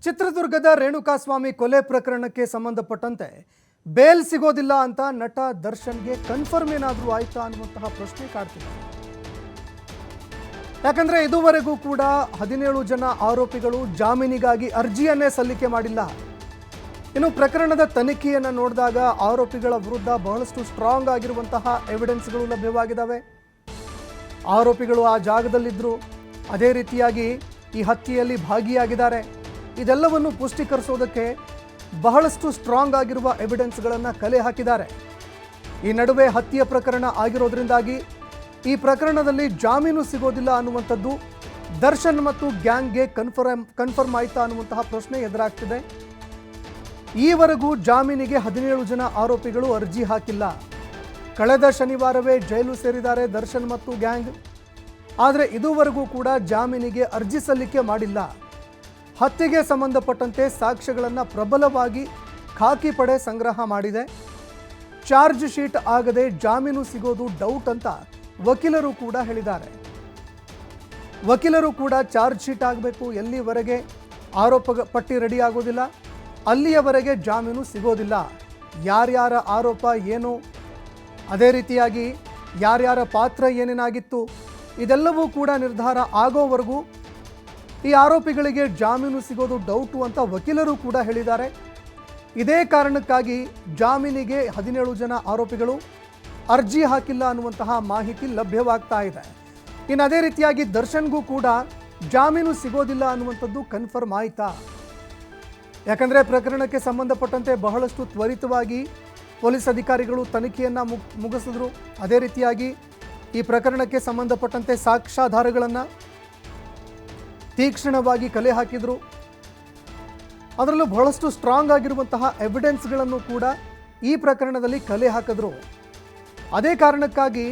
ಚಿತ್ರದುರ್ಗದ ರೇಣುಕಾಸ್ವಾಮಿ ಕೊಲೆ ಪ್ರಕರಣಕ್ಕೆ ಸಂಬಂಧಪಟ್ಟಂತೆ ಬೇಲ್ ಸಿಗೋದಿಲ್ಲ ಅಂತ ನಟ ದರ್ಶನ್ಗೆ ಕನ್ಫರ್ಮ್ ಏನಾದರೂ ಆಯ್ತಾ ಅನ್ನುವಂತಹ ಪ್ರಶ್ನೆ ಕಾಡ್ತಿದೆ. ಯಾಕಂದ್ರೆ ಇದುವರೆಗೂ ಕೂಡ 17 ಜನ ಆರೋಪಿಗಳು ಜಾಮೀನಿಗಾಗಿ ಅರ್ಜಿಯನ್ನೇ ಸಲ್ಲಿಕೆ ಮಾಡಿಲ್ಲ. ಇನ್ನು ಪ್ರಕರಣದ ತನಿಖೆಯನ್ನು ನೋಡಿದಾಗ ಆರೋಪಿಗಳ ವಿರುದ್ಧ ಬಹಳಷ್ಟು ಸ್ಟ್ರಾಂಗ್ ಆಗಿರುವಂತಹ ಎವಿಡೆನ್ಸ್ಗಳು ಲಭ್ಯವಾಗಿದ್ದಾವೆ. ಆರೋಪಿಗಳು ಆ ಜಾಗದಲ್ಲಿದ್ದರು, ಅದೇ ರೀತಿಯಾಗಿ ಈ ಹತ್ಯೆಯಲ್ಲಿ ಭಾಗಿಯಾಗಿದ್ದಾರೆ. ಇದೆಲ್ಲವನ್ನು ಪುಷ್ಟೀಕರಿಸೋದಕ್ಕೆ ಬಹಳಷ್ಟು ಸ್ಟ್ರಾಂಗ್ ಆಗಿರುವ ಎವಿಡೆನ್ಸ್ಗಳನ್ನು ಕಲೆ ಹಾಕಿದ್ದಾರೆ. ಈ ನಡುವೆ ಹತ್ಯೆ ಪ್ರಕರಣ ಆಗಿರೋದ್ರಿಂದಾಗಿ ಈ ಪ್ರಕರಣದಲ್ಲಿ ಜಾಮೀನು ಸಿಗೋದಿಲ್ಲ ಅನ್ನುವಂಥದ್ದು ದರ್ಶನ್ ಮತ್ತು ಗ್ಯಾಂಗ್ಗೆ ಕನ್ಫರ್ಮ್ ಆಯ್ತಾ ಅನ್ನುವಂತಹ ಪ್ರಶ್ನೆ ಎದುರಾಗ್ತಿದೆ. ಈವರೆಗೂ ಜಾಮೀನಿಗೆ 17 ಜನ ಆರೋಪಿಗಳು ಅರ್ಜಿ ಹಾಕಿಲ್ಲ. ಕಳೆದ ಶನಿವಾರವೇ ಜೈಲು ಸೇರಿದ್ದಾರೆ ದರ್ಶನ್ ಮತ್ತು ಗ್ಯಾಂಗ್. ಆದರೆ ಇದುವರೆಗೂ ಕೂಡ ಜಾಮೀನಿಗೆ ಅರ್ಜಿ ಸಲ್ಲಿಕೆ ಮಾಡಿಲ್ಲ. ಹತ್ಯೆಗೆ ಸಂಬಂಧಪಟ್ಟಂತೆ ಸಾಕ್ಷ್ಯಗಳನ್ನು ಪ್ರಬಲವಾಗಿ ಖಾಕಿ ಪಡೆ ಸಂಗ್ರಹ ಮಾಡಿದೆ. ಚಾರ್ಜ್ ಶೀಟ್ ಆಗದೆ ಜಾಮೀನು ಸಿಗೋದು ಡೌಟ್ ಅಂತ ವಕೀಲರು ಕೂಡ ಹೇಳಿದ್ದಾರೆ. ವಕೀಲರು ಕೂಡ ಚಾರ್ಜ್ ಶೀಟ್ ಆಗಬೇಕು, ಎಲ್ಲಿವರೆಗೆ ಆರೋಪ ಪಟ್ಟಿ ರೆಡಿ ಆಗೋದಿಲ್ಲ ಅಲ್ಲಿಯವರೆಗೆ ಜಾಮೀನು ಸಿಗೋದಿಲ್ಲ. ಯಾರ್ಯಾರ ಆರೋಪ ಏನು, ಅದೇ ರೀತಿಯಾಗಿ ಯಾರ್ಯಾರ ಪಾತ್ರ ಏನೇನಾಗಿತ್ತು ಇದೆಲ್ಲವೂ ಕೂಡ ನಿರ್ಧಾರ ಆಗೋವರೆಗೂ ಈ ಆರೋಪಿಗಳಿಗೆ ಜಾಮೀನು ಸಿಗೋದು ಡೌಟು ಅಂತ ವಕೀಲರು ಕೂಡ ಹೇಳಿದ್ದಾರೆ. ಇದೇ ಕಾರಣಕ್ಕಾಗಿ ಜಾಮೀನಿಗೆ 17 ಜನ ಆರೋಪಿಗಳು ಅರ್ಜಿ ಹಾಕಿಲ್ಲ ಅನ್ನುವಂತಹ ಮಾಹಿತಿ ಲಭ್ಯವಾಗ್ತಾ ಇದೆ. ಇನ್ನು ಅದೇ ರೀತಿಯಾಗಿ ದರ್ಶನ್ಗೂ ಕೂಡ ಜಾಮೀನು ಸಿಗೋದಿಲ್ಲ ಅನ್ನುವಂಥದ್ದು ಕನ್ಫರ್ಮ್ ಆಯ್ತಾ? ಯಾಕಂದರೆ ಪ್ರಕರಣಕ್ಕೆ ಸಂಬಂಧಪಟ್ಟಂತೆ ಬಹಳಷ್ಟು ತ್ವರಿತವಾಗಿ ಪೊಲೀಸ್ ಅಧಿಕಾರಿಗಳು ತನಿಖೆಯನ್ನು ಮುಗಿಸಿದ್ರು. ಅದೇ ರೀತಿಯಾಗಿ ಈ ಪ್ರಕರಣಕ್ಕೆ ಸಂಬಂಧಪಟ್ಟಂತೆ ಸಾಕ್ಷ್ಯಾಧಾರಗಳನ್ನು ತೀಕ್ಷ್ಣವಾಗಿ ಕಲೆ ಹಾಕಿದರು. ಅದರಲ್ಲೂ ಬಹಳಷ್ಟು ಸ್ಟ್ರಾಂಗ್ ಆಗಿರುವಂತಹ ಎವಿಡೆನ್ಸ್ಗಳನ್ನು ಕೂಡ ಈ ಪ್ರಕರಣದಲ್ಲಿ ಕಲೆ ಹಾಕಿದ್ರು. ಅದೇ ಕಾರಣಕ್ಕಾಗಿ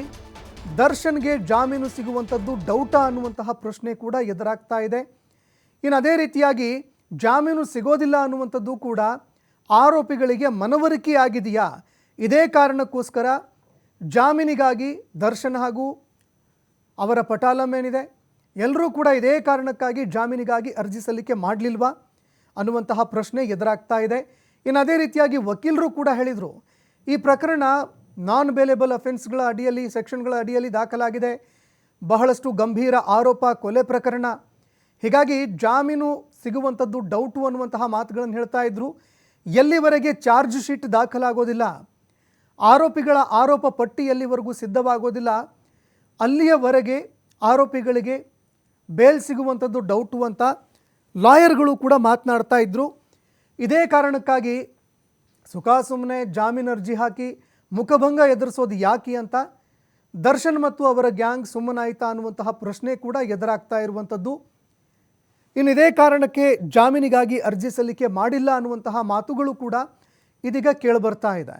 ದರ್ಶನ್ಗೆ ಜಾಮೀನು ಸಿಗುವಂಥದ್ದು ಡೌಟಾ ಅನ್ನುವಂತಹ ಪ್ರಶ್ನೆ ಕೂಡ ಎದುರಾಗ್ತಾ ಇದೆ. ಇನ್ನು ಅದೇ ರೀತಿಯಾಗಿ ಜಾಮೀನು ಸಿಗೋದಿಲ್ಲ ಅನ್ನುವಂಥದ್ದು ಕೂಡ ಆರೋಪಿಗಳಿಗೆ ಮನವರಿಕೆ ಆಗಿದೆಯಾ? ಇದೇ ಕಾರಣಕ್ಕೋಸ್ಕರ ಜಾಮೀನಿಗಾಗಿ ದರ್ಶನ್ ಹಾಗೂ ಅವರ ಪಟಾಲಂ ಏನಿದೆ ಎಲ್ಲರೂ ಕೂಡ ಇದೇ ಕಾರಣಕ್ಕಾಗಿ ಜಾಮೀನಿಗಾಗಿ ಅರ್ಜಿ ಸಲ್ಲಿಕೆ ಮಾಡಲಿಲ್ವಾ ಅನ್ನುವಂತಹ ಪ್ರಶ್ನೆ ಎದುರಾಗ್ತಾ ಇದೆ. ಇನ್ನು ಅದೇ ರೀತಿಯಾಗಿ ವಕೀಲರು ಕೂಡ ಹೇಳಿದರು, ಈ ಪ್ರಕರಣ ನಾನ್ ಬೇಲೇಬಲ್ ಅಫೆನ್ಸ್ಗಳ ಅಡಿಯಲ್ಲಿ ಸೆಕ್ಷನ್ಗಳ ಅಡಿಯಲ್ಲಿ ದಾಖಲಾಗಿದೆ, ಬಹಳಷ್ಟು ಗಂಭೀರ ಆರೋಪ ಕೊಲೆ ಪ್ರಕರಣ, ಹೀಗಾಗಿ ಜಾಮೀನು ಸಿಗುವಂಥದ್ದು ಡೌಟು ಅನ್ನುವಂತಹ ಮಾತುಗಳನ್ನು ಹೇಳ್ತಾ ಇದ್ದರು. ಎಲ್ಲಿವರೆಗೆ ಚಾರ್ಜ್ ಶೀಟ್ ದಾಖಲಾಗೋದಿಲ್ಲ, ಆರೋಪಿಗಳ ಆರೋಪ ಪಟ್ಟಿ ಎಲ್ಲಿವರೆಗೂ ಸಿದ್ಧವಾಗೋದಿಲ್ಲ ಅಲ್ಲಿಯವರೆಗೆ ಆರೋಪಿಗಳಿಗೆ ಬೇಲ್ ಸಿಗುವಂಥದ್ದು ಡೌಟು ಅಂತ ಲಾಯರ್ಗಳು ಕೂಡ ಮಾತನಾಡ್ತಾ ಇದ್ದರು. ಇದೇ ಕಾರಣಕ್ಕಾಗಿ ಸುಮ್ಮನೆ ಜಾಮೀನು ಅರ್ಜಿ ಹಾಕಿ ಮುಖಭಂಗ ಎದುರಿಸೋದು ಯಾಕೆ ಅಂತ ದರ್ಶನ್ ಮತ್ತು ಅವರ ಗ್ಯಾಂಗ್ ಸುಮ್ಮನಾಯ್ತಾ ಅನ್ನುವಂತಹ ಪ್ರಶ್ನೆ ಕೂಡ ಎದುರಾಗ್ತಾ ಇರುವಂಥದ್ದು. ಇನ್ನು ಇದೇ ಕಾರಣಕ್ಕೆ ಜಾಮೀನಿಗಾಗಿ ಅರ್ಜಿ ಸಲ್ಲಿಕೆ ಮಾಡಿಲ್ಲ ಅನ್ನುವಂತಹ ಮಾತುಗಳು ಕೂಡ ಇದೀಗ ಕೇಳಿಬರ್ತಾ ಇದೆ.